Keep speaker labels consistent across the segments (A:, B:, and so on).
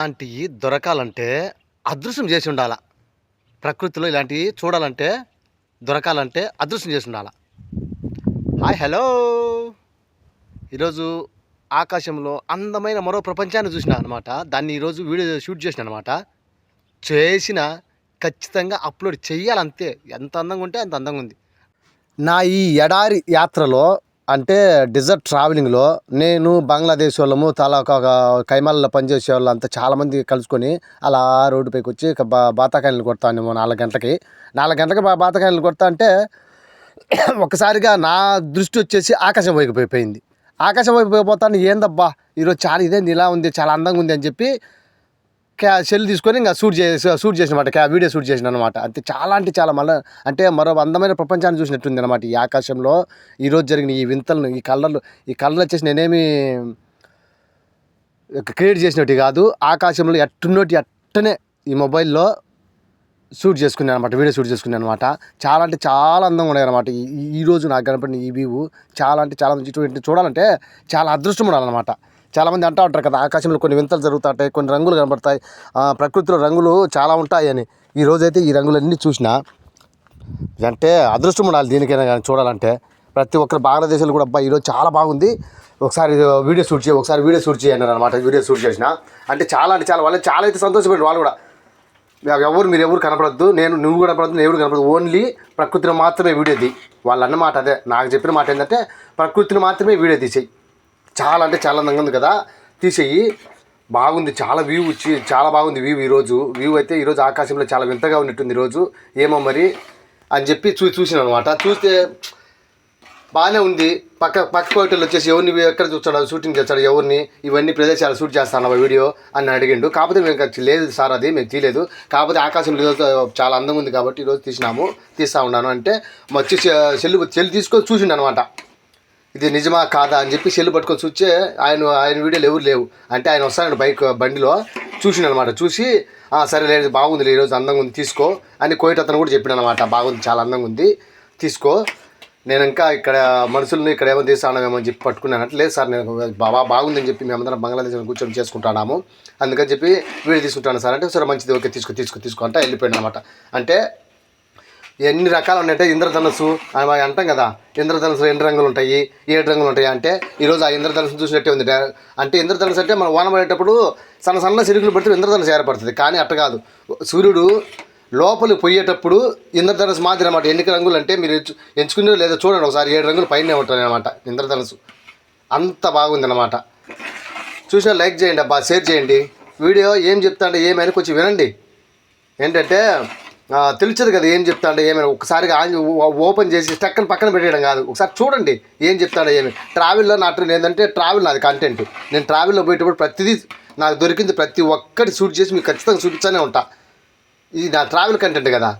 A: ఇలాంటివి దొరకాలంటే అదృష్టం చేసి ఉండాల. ప్రకృతిలో ఇలాంటివి చూడాలంటే దొరకాలంటే అదృష్టం చేసి ఉండాల. హాయ్ హలో, ఈరోజు ఆకాశంలో అందమైన మరో ప్రపంచాన్ని చూసిన అనమాట. దాన్ని ఈరోజు వీడియో షూట్ చేసిన అనమాట. చేసిన ఖచ్చితంగా అప్లోడ్ చెయ్యాలంతే. ఎంత అందంగా ఉంటే అంత అందంగా ఉంది. నా ఈ ఎడారి యాత్రలో అంటే డెజర్ట్ ట్రావెలింగ్లో నేను బంగ్లాదేశ్ వాళ్ళము ఒక కైమాలలో పనిచేసే వాళ్ళు అంతా చాలామంది కలుసుకొని అలా రోడ్డుపైకి వచ్చి బాతాకాయలు కొడతాను 4 గంటలకి. 4 గంటలకి బాతాకాయలు కొడతా అంటే ఒక్కసారిగా నా దృష్టి వచ్చేసి ఆకాశం వైపు పోయింది. ఆకాశం వైపు పోతాను, ఏందబ్బా ఈరోజు చాలా ఇదేంది ఇలా ఉంది, చాలా అందంగా ఉంది అని చెప్పి సెల్ తీసుకొని ఇంకా షూట్ చేసినమాట, వీడియో షూట్ చేసిన అనమాట. అంటే చాలా మళ్ళీ అంటే మరో అందమైన ప్రపంచాన్ని చూసినట్టుంది అనమాట. ఈ ఆకాశంలో ఈరోజు జరిగిన ఈ వింతలను, ఈ కలర్లు వచ్చేసి నేనేమి క్రియేట్ చేసినట్టు కాదు. ఆకాశంలో అట్టనే ఈ మొబైల్లో షూట్ చేసుకున్నాను అనమాట, వీడియో షూట్ చేసుకున్నాను అనమాట. చాలా అందంగా ఉన్నాయి అనమాట. ఈరోజు నాకు కనపడిన ఈ వ్యూ చాలా ఇటువంటి చూడాలంటే చాలా అదృష్టం ఉండాలన్నమాట. చాలామంది అంటూ ఉంటారు కదా, ఆకాశంలో కొన్ని వింతలు జరుగుతుంటాయి, కొన్ని రంగులు కనబడతాయి, ప్రకృతిలో రంగులు చాలా ఉంటాయని. ఈరోజైతే ఈ రంగులన్నీ చూసినా అంటే అదృష్టం ఉండాలి దీనికైనా కానీ చూడాలంటే. ప్రతి ఒక్కరు బంగ్లాదేశ్లో కూడా అబ్బాయి ఈరోజు చాలా బాగుంది, ఒకసారి వీడియో షూట్ చేయన్నారు అనమాట. వీడియో షూట్ చేసిన అంటే చాలా వాళ్ళు చాలా అయితే సంతోషపడి వాళ్ళు కూడా మీరు ఎవరు కనపడద్దు, నువ్వు కూడా కనపడద్దు, ఎవరు కనపడదు, ఓన్లీ ప్రకృతిని మాత్రమే వీడియో తీ. వాళ్ళు అన్నమాట అదే, నాకు చెప్పిన మాట ఏంటంటే ప్రకృతిని మాత్రమే వీడియో తీసేయి. చాలా అందంగా ఉంది కదా, తీసేయి. బాగుంది, చాలా వ్యూ వచ్చి చాలా బాగుంది వ్యూ. ఈరోజు ఆకాశంలో చాలా వింతగా ఉన్నట్టుంది ఈరోజు, ఏమో మరి అని చెప్పి చూసిన అనమాట. చూస్తే బాగానే ఉంది. పక్క హోటల్ వచ్చేసి ఎవరిని ఎక్కడ చూస్తాడు, షూటింగ్ చేస్తాడు, ఎవరిని ఇవన్నీ ప్రదేశాలు షూట్ చేస్తాను వీడియో అని అడిగిండు. కాకపోతే మేము లేదు సార్, అది మేము తీయలేదు, కాకపోతే ఆకాశంలో ఈరోజు చాలా అందంగా ఉంది కాబట్టి ఈరోజు తీస్తూ ఉన్నాను అంటే వచ్చి సెల్ తీసుకొని చూసిండు అనమాట. ఇది నిజమా కాదా అని చెప్పి సెల్ పట్టుకొని చూస్తే ఆయన వీడియోలు ఎవరు లేవు. అంటే ఆయన వస్తాడు బండిలో చూసిండు అనమాట. చూసి సరే లేదు బాగుంది, ఈరోజు అందంగా ఉంది తీసుకో అని కోయిట్ అతను కూడా చెప్పిన అనమాట. బాగుంది, చాలా అందంగా ఉంది, తీసుకో. నేను ఇంకా ఇక్కడ మనుషుల్ని ఇక్కడ ఏమో తీస్తానేమో అని చెప్పి పట్టుకున్నానంటే, లేదు సార్ నేను బాగుందని చెప్పి మేమందరం బంగ్లాదేశ్లో కూర్చొని చేసుకుంటున్నాము, అందుకని చెప్పి వీడియో తీసుకుంటాను సార్ అంటే, సరే మంచిది, ఓకే తీసుకో అంటే వెళ్ళిపోయాడు అనమాట. అంటే ఎన్ని రకాలు ఉన్నాయంటే ఇంద్రధనుసు అంటాం కదా, ఇంద్రధనుసులో ఎన్ని రంగులు ఉంటాయి, 7 రంగులు ఉంటాయి అంటే ఈరోజు ఆ ఇంద్రధనుసు చూసినట్టే ఉంది. అంటే ఇంద్రధనుసు అంటే మనం వాన పడేటప్పుడు సన్న సిరుగులు పడితే ఇంద్రధనుసు ఏర్పడుతుంది. కానీ అట్ట కాదు, సూర్యుడు లోపలికి పోయేటప్పుడు ఇంద్రధనుసు మాదిరి అనమాట. ఎన్ని రంగులు అంటే మీరు ఎంచుకునే లేదా చూడండి ఒకసారి, 7 రంగులు పైనే ఉంటాయి అనమాట ఇంద్రధనుసు. అంత బాగుంది అనమాట. చూసినా లైక్ చేయండి అబ్బా, షేర్ చేయండి. వీడియో ఏం చెప్తా అంటే ఏమైనా కొంచెం వినండి. ఏంటంటే తెలుస్తుంది కదా ఏం చెప్తాడో ఏమైనా. ఒకసారిగా ఓపెన్ చేసి పక్కన పెట్టేయడం కాదు, ఒకసారి చూడండి ఏం చెప్తాడో ఏమి. ట్రావెల్లో ఏంటంటే ట్రావెల్ నాది కంటెంట్. నేను ట్రావెల్లో పోయేటప్పుడు ప్రతిదీ నాకు దొరికింది ప్రతి ఒక్కటి షూట్ చేసి మీకు ఖచ్చితంగా చూపించానే ఉంటా. ఇది నా ట్రావెల్ కంటెంట్ కదా,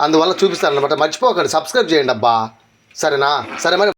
A: అందువల్ల చూపిస్తాను అనమాట. మర్చిపోకండి, సబ్స్క్రైబ్ చేయండి అబ్బా, సరేనా? సరే మరి.